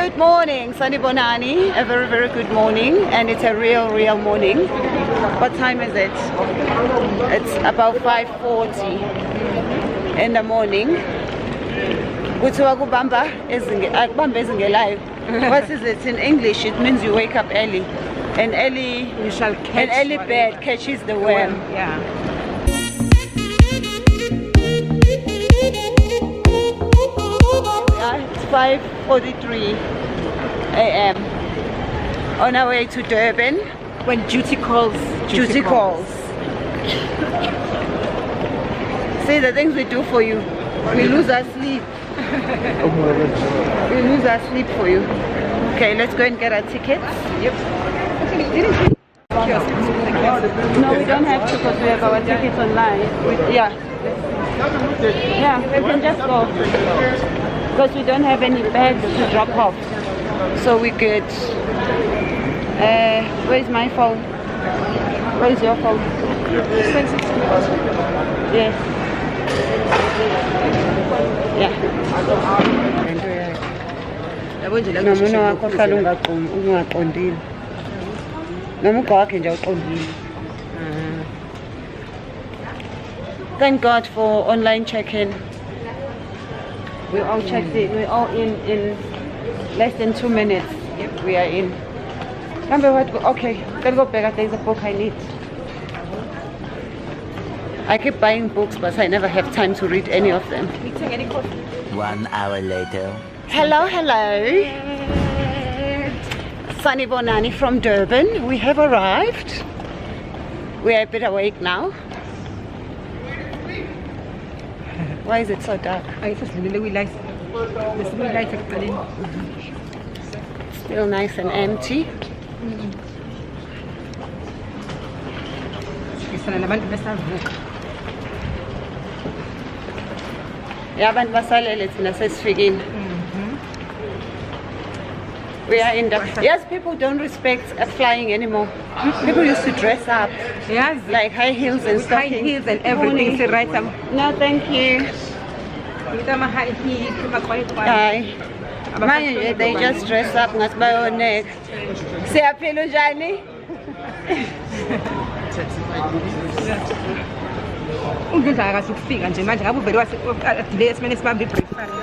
Good morning, Sanibonani. A very, very good morning, and it's a real morning. What time is it? It's about 5:40 in the morning. What is it in English? It means you wake up early. And early, you shall catch an early bird catches the worm. Yeah. It's 5:43 a.m. on our way to Durban. When duty calls. Duty calls. See the things we do for you. We lose our sleep. We lose our sleep for you. Okay, let's go and get our tickets. Yep. No, we don't have to because we have our tickets online. Yeah, we can just go because we don't have any bags to drop off. So we good. Where's my phone? Where's your phone? Yes. Yeah. Thank God for online check-in. We all checked it. We're all in less than 2 minutes. Yep, we are in. Remember what? Okay, gotta go back. There's a book I need. I keep buying books, but I never have time to read any of them. 1 hour later. Hello. Sanibonani from Durban. We have arrived. We are a bit awake now. Why is it so dark? Still nice and empty. Yeah, but we are in the... Yes, people don't respect flying anymore. People used to dress up. Yes. Like high heels and stockings. High heels and everything. No, thank you. Hi. Manje, they just dress up ngathi neck. Siyaphila njani? Ungidla akasukufika nje manje ngabe uvele wasedelay esimene sibambe ibreakfast.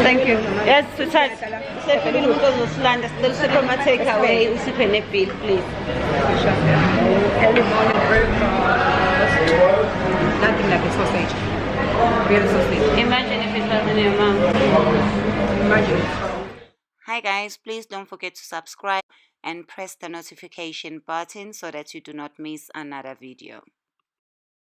Thank you. Yes, to touch. Early morning breakfast. Nothing like a sausage. Real sausage. Imagine if it wasn't your mom. Imagine. Hi guys, please don't forget to subscribe and press the notification button so that you do not miss another video.